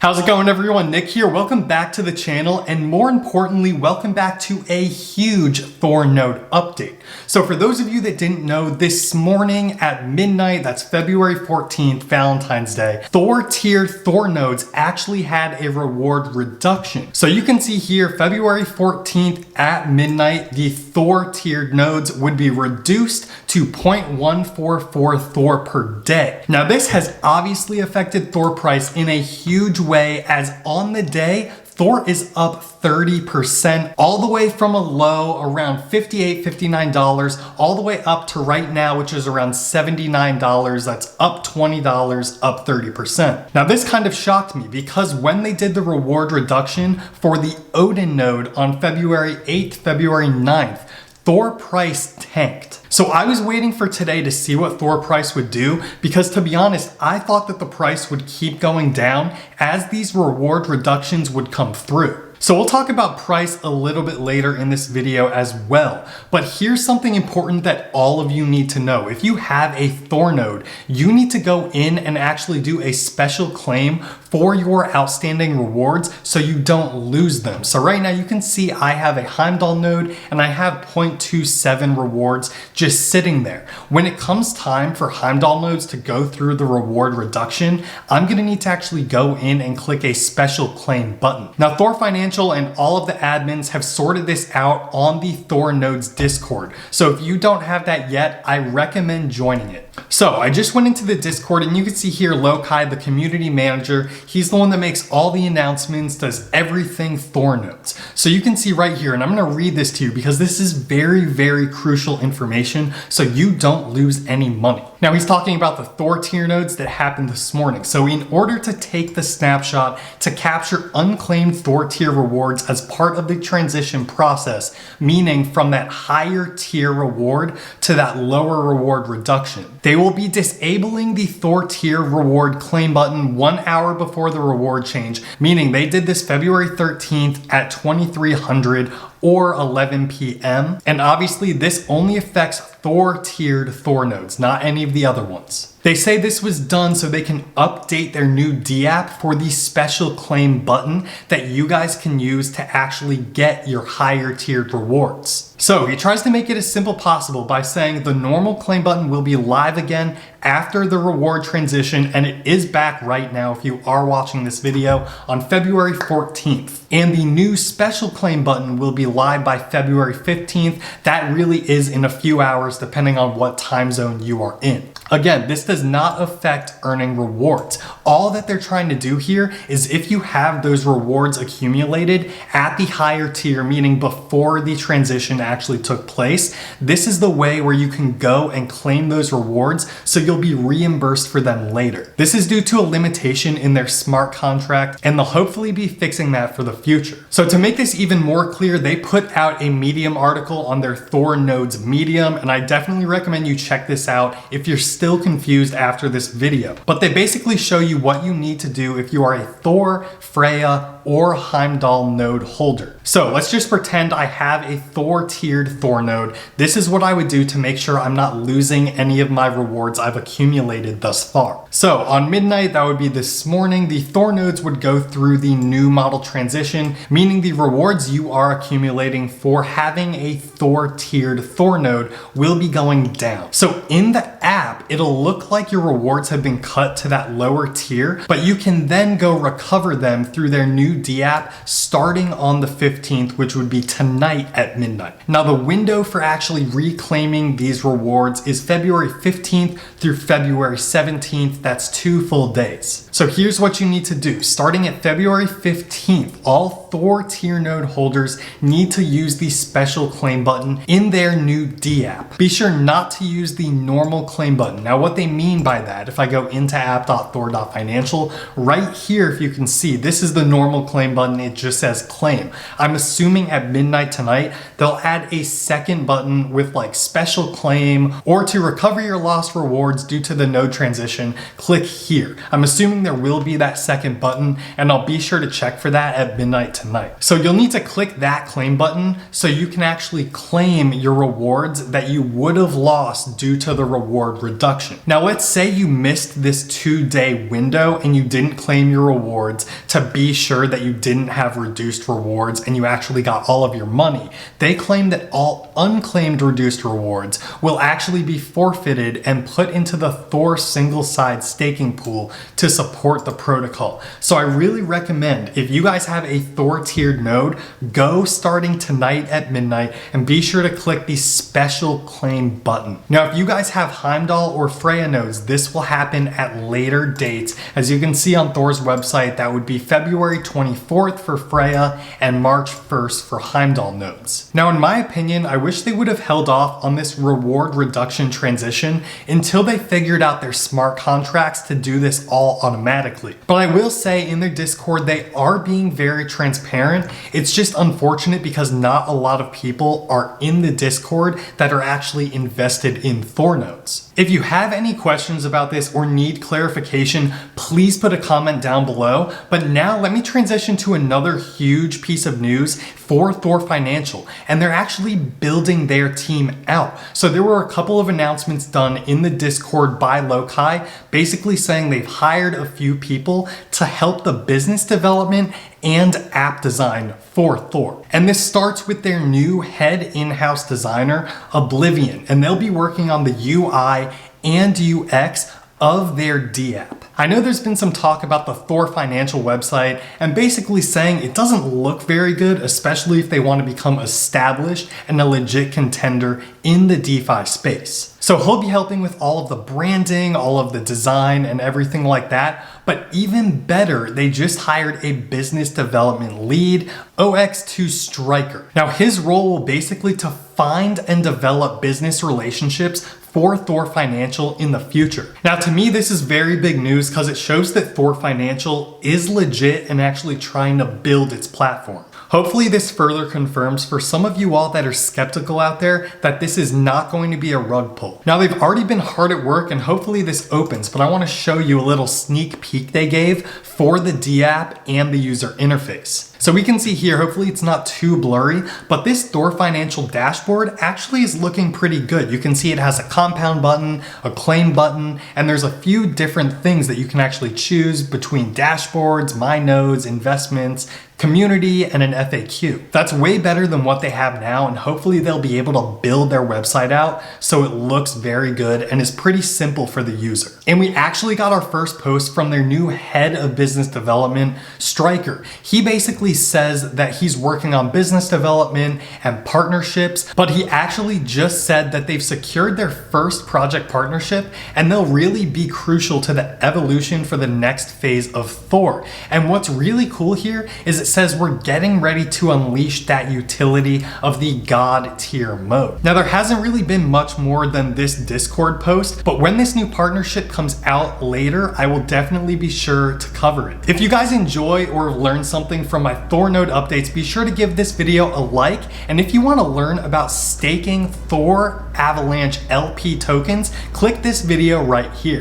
How's it going, everyone? Nick here. Welcome back to the channel, and more importantly, welcome back to a huge THOR Node update. So for those of you that didn't know, this morning at midnight, that's February 14th, Valentine's Day, THOR tiered THOR Nodes actually had a reward reduction. So you can see here, February 14th at midnight, the THOR tiered nodes would be reduced to 0.144 THOR per day. Now this has obviously affected THOR price in a huge way, as on the day, THOR is up 30%, all the way from a low around $58, $59, all the way up to right now, which is around $79. That's up $20, up 30%. Now this kind of shocked me because when they did the reward reduction for the Odin node on February 8th, February 9th, THOR price tanked. So I was waiting for today to see what THOR price would do, because to be honest, I thought that the price would keep going down as these reward reductions would come through. So we'll talk about price a little bit later in this video as well. But here's something important that all of you need to know. If you have a THOR node, you need to go in and actually do a special claim for your outstanding rewards so you don't lose them. So right now you can see I have a Heimdall node and I have 0.27 rewards just sitting there. When it comes time for Heimdall nodes to go through the reward reduction, I'm gonna need to actually go in and click a special claim button. Now THOR Financial and all of the admins have sorted this out on the THOR Nodes Discord. So if you don't have that yet, I recommend joining it. So I just went into the Discord and you can see here Lokai, the community manager. He's the one that makes all the announcements, does everything THOR Nodes. So you can see right here, and I'm gonna read this to you because this is very, very crucial information so you don't lose any money. Now he's talking about the THOR tier nodes that happened this morning. So in order to take the snapshot to capture unclaimed THOR tier rewards as part of the transition process, meaning from that higher tier reward to that lower reward reduction, they will be disabling the THOR tier reward claim button 1 hour before the reward change, meaning they did this February 13th at 2300 or 11 p.m. And obviously this only affects THOR tiered THOR nodes, not any of the other ones. They say this was done so they can update their new DApp for the special claim button that you guys can use to actually get your higher tiered rewards. So he tries to make it as simple possible by saying the normal claim button will be live again after the reward transition, and it is back right now if you are watching this video on February 14th. And the new special claim button will be live by February 15th. That really is in a few hours depending on what time zone you are in. Again, this does not affect earning rewards. All that they're trying to do here is if you have those rewards accumulated at the higher tier, meaning before the transition actually took place, this is the way where you can go and claim those rewards so you'll be reimbursed for them later. This is due to a limitation in their smart contract, and they'll hopefully be fixing that for the future. So to make this even more clear, they put out a Medium article on their THOR Nodes Medium, and I definitely recommend you check this out if you're still confused after this video. But they basically show you what you need to do if you are a THOR, Freya, or Heimdall node holder. So let's just pretend I have a THOR tiered THOR node. This is what I would do to make sure I'm not losing any of my rewards I've accumulated thus far. So on midnight, that would be this morning, the THOR nodes would go through the new model transition, meaning the rewards you are accumulating for having a THOR tiered THOR node will be going down. So in the app, it'll look like your rewards have been cut to that lower tier, but you can then go recover them through their new DApp starting on the 15th, which would be tonight at midnight. Now the window for actually reclaiming these rewards is February 15th through February 17th. That's 2 full days. So here's what you need to do. Starting at February 15th, all THOR tier node holders need to use the special claim button in their new DApp. Be sure not to use the normal claim button. Now what they mean by that, if I go into app.thor.financial, right here, if you can see, this is the normal claim button. It just says claim. I'm assuming at midnight tonight, they'll add a second button with like special claim or to recover your lost rewards due to the node transition, click here. I'm assuming there will be that second button, and I'll be sure to check for that at midnight tonight. So you'll need to click that claim button so you can actually claim your rewards that you would have lost due to the reward reduction. Now let's say you missed this 2-day window and you didn't claim your rewards to be sure that you didn't have reduced rewards and you actually got all of your money. They claim that all unclaimed reduced rewards will actually be forfeited and put into the THOR single side staking pool to support the protocol. So I really recommend, if you guys have a THOR tiered node, go starting tonight at midnight and be sure to click the special claim button. Now if you guys have Heimdall or Freya nodes, this will happen at later dates. As you can see on THOR's website, that would be February 24th for Freya and March 1st for Heimdall nodes. Now in my opinion, I wish they would have held off on this reward reduction transition until they figured out their smart contracts to do this all automatically. But I will say in their Discord, they are being very transparent. It's just unfortunate because not a lot of people are in the Discord that are actually invested in THOR nodes. If you have any questions about this or need clarification, please put a comment down below. But now let me transition to another huge piece of news for THOR Financial, and they're actually building their team out. So there were a couple of announcements done in the Discord by Lokai, basically saying they've hired a few people to help the business development and app design for THOR. And this starts with their new head in-house designer, Oblivion, and they'll be working on the UI and UX of their DApp. I know there's been some talk about the THOR Financial website and basically saying it doesn't look very good, especially if they want to become established and a legit contender in the DeFi space. So he'll be helping with all of the branding, all of the design and everything like that. But even better, they just hired a business development lead, OX2 Striker. Now his role will basically to find and develop business relationships for THOR Financial in the future. Now to me, this is very big news because it shows that THOR Financial is legit and actually trying to build its platform. Hopefully this further confirms for some of you all that are skeptical out there that this is not going to be a rug pull. Now they've already been hard at work and hopefully this opens, but I want to show you a little sneak peek they gave for the DApp and the user interface. So we can see here, hopefully it's not too blurry, but this THOR Financial dashboard actually is looking pretty good. You can see it has a compound button, a claim button, and there's a few different things that you can actually choose between dashboards, my nodes, investments, community, and an FAQ. That's way better than what they have now, and hopefully they'll be able to build their website out so it looks very good and is pretty simple for the user. And we actually got our first post from their new head of business development, Striker. He basically says that he's working on business development and partnerships, but he actually just said that they've secured their first project partnership and they'll really be crucial to the evolution for the next phase of THOR. And what's really cool here is it says we're getting ready to unleash that utility of the God tier mode. Now there hasn't really been much more than this Discord post, but when this new partnership comes out later, I will definitely be sure to cover it. If you guys enjoy or learn something from my THOR node updates, be sure to give this video a like. And if you want to learn about staking THOR Avalanche LP tokens, click this video right here.